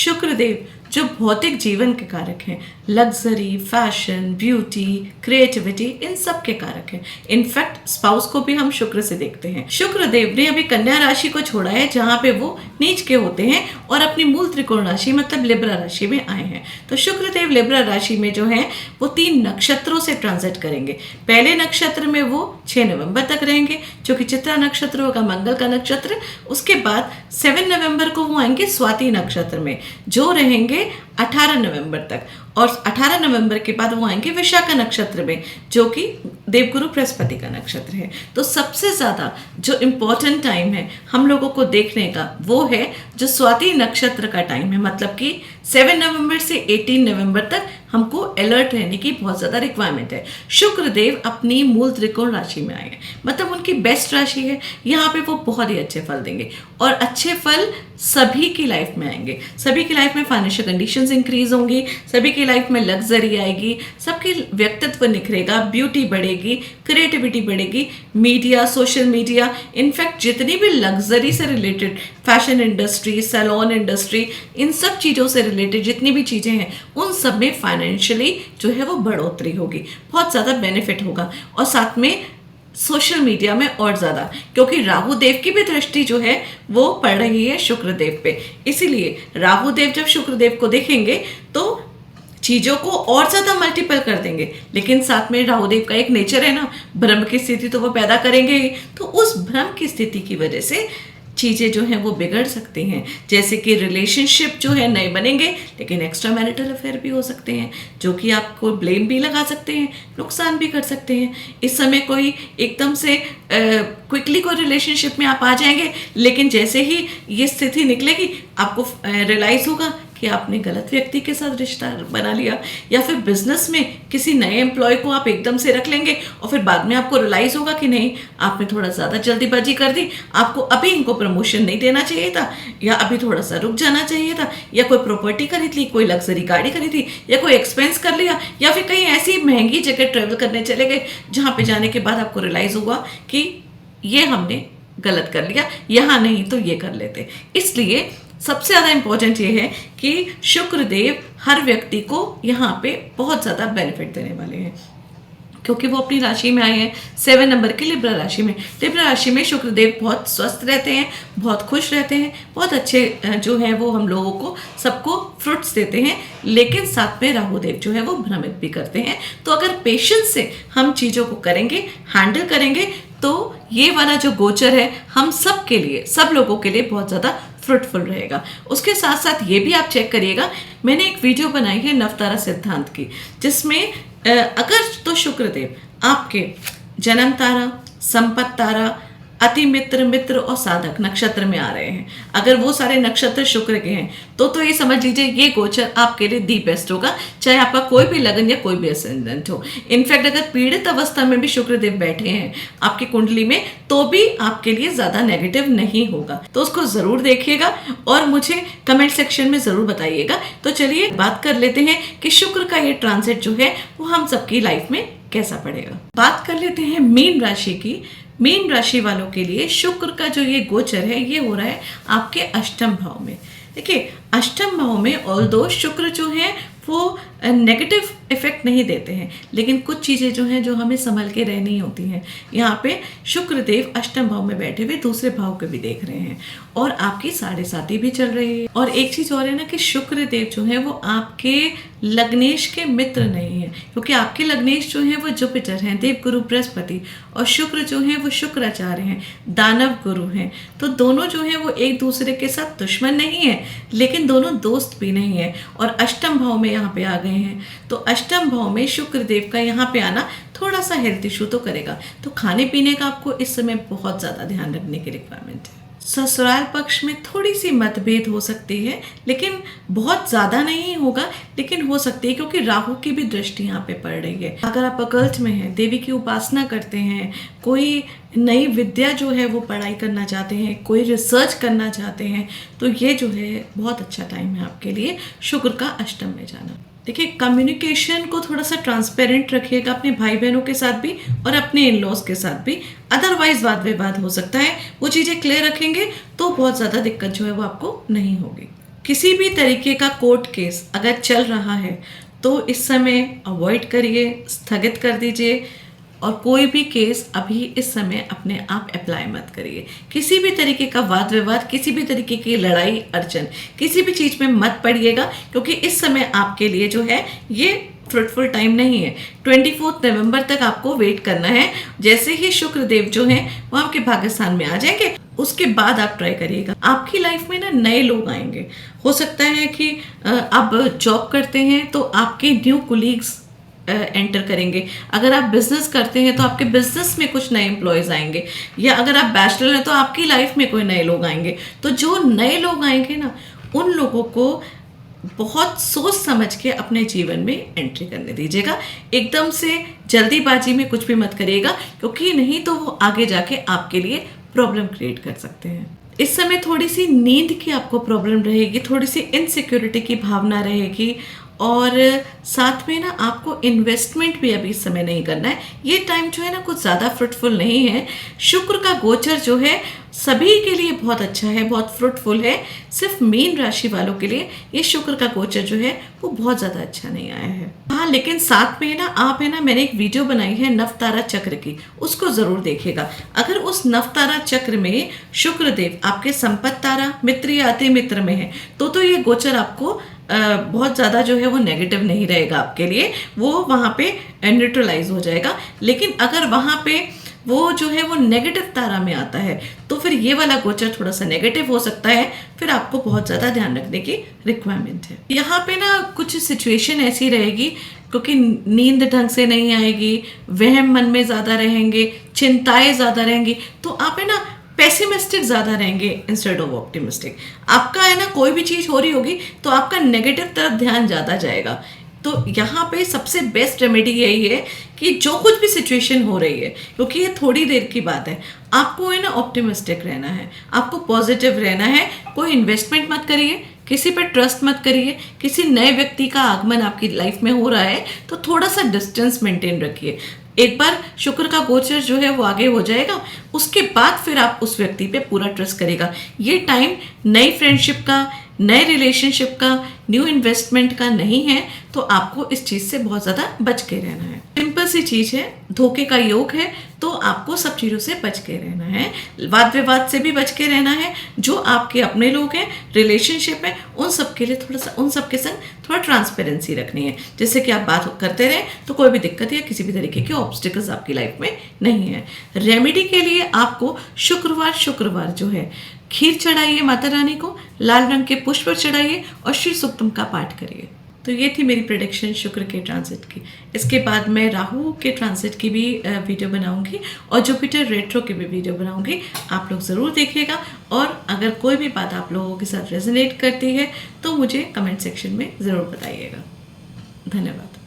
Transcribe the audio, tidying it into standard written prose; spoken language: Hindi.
शुक्रदेव जो भौतिक जीवन के कारक हैं, लग्जरी, फैशन, ब्यूटी, क्रिएटिविटी, इन सब के कारक हैं। इनफैक्ट स्पाउस को भी हम शुक्र से देखते हैं। शुक्रदेव ने अभी कन्या राशि को छोड़ा है जहां पे वो नीच के होते हैं और अपनी मूल त्रिकोण राशि मतलब लिब्रा राशि में आए हैं। तो शुक्रदेव लिब्रा राशि में जो है वो 3 नक्षत्रों से ट्रांजिट करेंगे। पहले नक्षत्र में वो 6 नवंबर तक रहेंगे जो कि चित्रा नक्षत्र होगा, मंगल का नक्षत्र। उसके बाद 7 नवंबर को वो आएंगे स्वाति नक्षत्र में जो रहेंगे 18 नवंबर तक, और 18 नवंबर के बाद वो आएंगे विशाखा नक्षत्र में जो कि देवगुरु बृहस्पति का नक्षत्र है। तो सबसे ज़्यादा जो इम्पोर्टेंट टाइम है हम लोगों को देखने का वो है जो स्वाति नक्षत्र का टाइम है, मतलब कि 7 नवंबर से 18 नवंबर तक हमको अलर्ट रहने की बहुत ज़्यादा रिक्वायरमेंट है। शुक्रदेव अपनी मूल त्रिकोण राशि में आए हैं, मतलब उनकी बेस्ट राशि है। यहाँ पे वो बहुत ही अच्छे फल देंगे और अच्छे फल सभी की लाइफ में आएंगे। सभी की लाइफ में फाइनेंशियल कंडीशंस इंक्रीज होंगी, सभी की लाइफ में लग्जरी आएगी, सबकी व्यक्तित्व निखरेगा, ब्यूटी बढ़ेगी, क्रिएटिविटी बढ़ेगी, मीडिया, सोशल मीडिया, इनफैक्ट जितनी भी लग्जरी से related fashion industry, salon industry, इन सब चीज़ों से रिलेटेड जितनी भी चीज़ें हैं उन सब में फाइनेंशियली जो है वो बढ़ोतरी होगी, बहुत ज़्यादा बेनिफिट होगा। और साथ में सोशल मीडिया में और ज़्यादा, क्योंकि राहु देव की भी दृष्टि जो है वो पड़ रही है शुक्रदेव पे। इसीलिए राहु देव जब शुक्रदेव को देखेंगे तो चीज़ों को और ज़्यादा मल्टीपल कर देंगे, लेकिन साथ में राहु देव का एक नेचर है ना, भ्रम की स्थिति तो वो पैदा करेंगे ही। तो उस भ्रम की स्थिति की वजह से चीज़ें जो हैं वो बिगड़ सकती हैं, जैसे कि रिलेशनशिप जो है नए बनेंगे लेकिन एक्स्ट्रा मैरिटल अफेयर भी हो सकते हैं जो कि आपको ब्लेम भी लगा सकते हैं, नुकसान भी कर सकते हैं। इस समय कोई एकदम से क्विकली कोई रिलेशनशिप में आप आ जाएंगे, लेकिन जैसे ही ये स्थिति निकलेगी आपको रियलाइज़ होगा कि आपने गलत व्यक्ति के साथ रिश्ता बना लिया, या फिर बिजनेस में किसी नए एम्प्लॉय को आप एकदम से रख लेंगे और फिर बाद में आपको रियलाइज़ होगा कि नहीं, आपने थोड़ा ज़्यादा जल्दीबाजी कर दी, आपको अभी इनको प्रमोशन नहीं देना चाहिए था, या अभी थोड़ा सा रुक जाना चाहिए था, या कोई प्रॉपर्टी खरीद ली, कोई लग्जरी गाड़ी खरीदी, या कोई एक्सपेंस कर लिया, या फिर कहीं ऐसी महंगी जगह ट्रेवल करने चले गए जहाँ पे जाने के बाद आपको रियलाइज़ होगा कि ये हमने गलत कर लिया, यहाँ नहीं तो ये कर लेते। इसलिए सबसे ज़्यादा इम्पोर्टेंट ये है कि शुक्रदेव हर व्यक्ति को यहाँ पे बहुत ज़्यादा बेनिफिट देने वाले हैं, क्योंकि वो अपनी राशि में आए हैं 7 नंबर की लिब्रा राशि में। लिब्रा राशि में शुक्रदेव बहुत स्वस्थ रहते हैं, बहुत खुश रहते हैं, बहुत अच्छे जो हैं वो हम लोगों को सबको फ्रूट्स देते हैं, लेकिन साथ में राहु देव जो है वो भ्रमित भी करते हैं। तो अगर पेशेंस से हम चीज़ों को करेंगे, हैंडल करेंगे, तो ये वाला जो गोचर है हम सब के लिए, सब लोगों के लिए बहुत ज़्यादा फ्रूटफुल रहेगा। उसके साथ साथ ये भी आप चेक करिएगा, मैंने एक वीडियो बनाई है नवतारा सिद्धांत की, जिसमें अगर तो शुक्रदेव आपके जन्म तारा, संपत्ति तारा, अति मित्र, मित्र और साधक नक्षत्र में आ रहे हैं, अगर वो सारे नक्षत्र शुक्र के हैं तो ये समझ लीजिए ये गोचर आपके लिए दी बेस्ट होगा, चाहे आपका कोई भी लगन या कोई भी असेंडेंट हो। इनफैक्ट अगर पीड़ित अवस्था में भी शुक्रदेव बैठे हैं आपकी कुंडली में तो भी आपके लिए ज़्यादा नेगेटिव नहीं होगा। तो उसको ज़रूर देखिएगा और मुझे कमेंट सेक्शन में ज़रूर बताइएगा। तो चलिए बात कर लेते हैं कि शुक्र का ये ट्रांजिट जो है वो हम सबकी लाइफ में कैसा पड़ेगा। बात कर लेते हैं मीन राशि की। मीन राशि वालों के लिए शुक्र का जो ये गोचर है ये हो रहा है आपके अष्टम भाव में। देखिए अष्टम भाव में ऑल्दो शुक्र जो है वो नेगेटिव इफेक्ट नहीं देते हैं, लेकिन कुछ चीज़ें जो हैं जो हमें संभल के रहनी होती हैं। यहाँ पे शुक्रदेव अष्टम भाव में बैठे हुए दूसरे भाव को भी देख रहे हैं और आपकी 7.5 भी चल रही है। और एक चीज़ और है ना कि शुक्रदेव जो है वो आपके लग्नेश के मित्र नहीं है, क्योंकि आपके लग्नेश जो है वो जुपिटर हैं, देवगुरु बृहस्पति, और शुक्र जो है वो शुक्राचार्य हैं, दानव गुरु हैं। तो दोनों जो है वो एक दूसरे के साथ दुश्मन नहीं है, लेकिन दोनों दोस्त भी नहीं है, और अष्टम भाव में यहाँ पे आ गए हैं। तो अष्टम भाव में शुक्रदेव का यहाँ पे आना थोड़ा सा हेल्थ इशू तो करेगा। तो खाने पीने का आपको इस समय बहुत ज़्यादा ध्यान रखने की रिक्वायरमेंट है। ससुराल पक्ष में थोड़ी सी मतभेद हो सकती है, लेकिन बहुत ज़्यादा नहीं होगा, लेकिन हो सकती है, क्योंकि राहु की भी दृष्टि यहाँ पे पड़ रही है। अगर आप अकल्ट में हैं, देवी की उपासना करते हैं, कोई नई विद्या जो है वो पढ़ाई करना चाहते हैं, कोई रिसर्च करना चाहते हैं, तो ये जो है बहुत अच्छा टाइम है आपके लिए शुक्र का अष्टम में जाना। देखिए कम्युनिकेशन को थोड़ा सा ट्रांसपेरेंट रखिएगा अपने भाई बहनों के साथ भी और अपने इन लॉज के साथ भी, अदरवाइज वाद विवाद हो सकता है। वो चीज़ें क्लियर रखेंगे तो बहुत ज़्यादा दिक्कत जो है वो आपको नहीं होगी। किसी भी तरीके का कोर्ट केस अगर चल रहा है तो इस समय अवॉइड करिए, स्थगित कर दीजिए और कोई भी केस अभी इस समय अपने आप अप्लाई मत करिए। किसी भी तरीके का वाद विवाद, किसी भी तरीके की लड़ाई अड़चन, किसी भी चीज़ में मत पड़िएगा, क्योंकि इस समय आपके लिए जो है ये फ्रूटफुल टाइम नहीं है। 24 नवंबर तक आपको वेट करना है। जैसे ही शुक्र देव जो हैं वो आपके भाग्यस्थान में आ जाएंगे, उसके बाद आप ट्राई करिएगा। आपकी लाइफ में ना नए लोग आएंगे। हो सकता है कि आप जॉब करते हैं तो आपके न्यू कोलीग्स एंटर करेंगे। अगर आप बिजनेस करते हैं तो आपके बिजनेस में कुछ नए एम्प्लॉयज़ आएंगे, या अगर आप बैचलर हैं तो आपकी लाइफ में कोई नए लोग आएंगे। तो जो नए लोग आएंगे ना, उन लोगों को बहुत सोच समझ के अपने जीवन में एंट्री करने दीजिएगा। एकदम से जल्दीबाजी में कुछ भी मत करिएगा, क्योंकि नहीं तो वो आगे जाके आपके लिए प्रॉब्लम क्रिएट कर सकते हैं। इस समय थोड़ी सी नींद की आपको प्रॉब्लम रहेगी, थोड़ी सी इनसिक्योरिटी की भावना रहेगी, और साथ में ना आपको इन्वेस्टमेंट भी अभी इस समय नहीं करना है। ये टाइम जो है ना कुछ ज़्यादा फ्रूटफुल नहीं है। शुक्र का गोचर जो है सभी के लिए बहुत अच्छा है, बहुत फ्रूटफुल है। सिर्फ मीन राशि वालों के लिए ये शुक्र का गोचर जो है वो बहुत ज़्यादा अच्छा नहीं आया है। हाँ, लेकिन साथ में ना आप है ना, मैंने एक वीडियो बनाई है नवतारा चक्र की, उसको ज़रूर देखिएगा। अगर उस नवतारा चक्र में शुक्र देव आपके संपत्ति तारा मित्र या अति मित्र में है तो ये गोचर आपको बहुत ज़्यादा जो है वो नेगेटिव नहीं रहेगा आपके लिए, वो वहाँ पे न्यूट्रलाइज हो जाएगा। लेकिन अगर वहाँ पे वो जो है वो नेगेटिव तारा में आता है तो फिर ये वाला गोचर थोड़ा सा नेगेटिव हो सकता है, फिर आपको बहुत ज़्यादा ध्यान रखने की रिक्वायरमेंट है। यहाँ पे ना कुछ सिचुएशन ऐसी रहेगी, क्योंकि नींद ढंग से नहीं आएगी, वहम मन में ज़्यादा रहेंगे, चिंताएं ज़्यादा रहेंगी, तो आप है ना पेसिमिस्टिक ज़्यादा रहेंगे इंस्टेड ऑफ ऑप्टिमिस्टिक। आपका है ना कोई भी चीज़ हो रही होगी तो आपका नेगेटिव तरफ ध्यान ज़्यादा जाएगा। तो यहाँ पे सबसे बेस्ट रेमेडी यही है कि जो कुछ भी सिचुएशन हो रही है, क्योंकि ये थोड़ी देर की बात है, आपको है ना ऑप्टिमिस्टिक रहना है, आपको पॉजिटिव रहना है। कोई इन्वेस्टमेंट मत करिए, किसी पर ट्रस्ट मत करिए। किसी नए व्यक्ति का आगमन आपकी लाइफ में हो रहा है तो थोड़ा सा डिस्टेंस मेंटेन रखिए। एक बार शुक्र का गोचर जो है वो आगे हो जाएगा, उसके बाद फिर आप उस व्यक्ति पे पूरा ट्रस्ट करेगा। ये टाइम नई फ्रेंडशिप का, नए रिलेशनशिप का, न्यू इन्वेस्टमेंट का नहीं है, तो आपको इस चीज़ से बहुत ज़्यादा बच के रहना है। सिंपल सी चीज़ है, धोखे का योग है, तो आपको सब चीज़ों से बच के रहना है। वाद विवाद से भी बच के रहना है। जो आपके अपने लोग हैं, रिलेशनशिप है, उन सब के लिए थोड़ा सा, उन सब के संग थोड़ा ट्रांसपेरेंसी रखनी है, जिससे कि आप बात करते रहें तो कोई भी दिक्कत या किसी भी तरीके के ऑब्स्टिकल्स आपकी लाइफ में नहीं है। रेमेडी के लिए आपको शुक्रवार जो है खीर चढ़ाइए माता रानी को, लाल रंग के पुष्प चढ़ाइए और श्री सूक्तम का पाठ करिए। तो ये थी मेरी प्रेडिक्शन शुक्र के ट्रांजिट की। इसके बाद मैं राहु के ट्रांजिट की भी वीडियो बनाऊंगी और जुपिटर रेट्रो की भी वीडियो बनाऊंगी। आप लोग ज़रूर देखिएगा, और अगर कोई भी बात आप लोगों के साथ रेजोनेट करती है तो मुझे कमेंट सेक्शन में ज़रूर बताइएगा। धन्यवाद।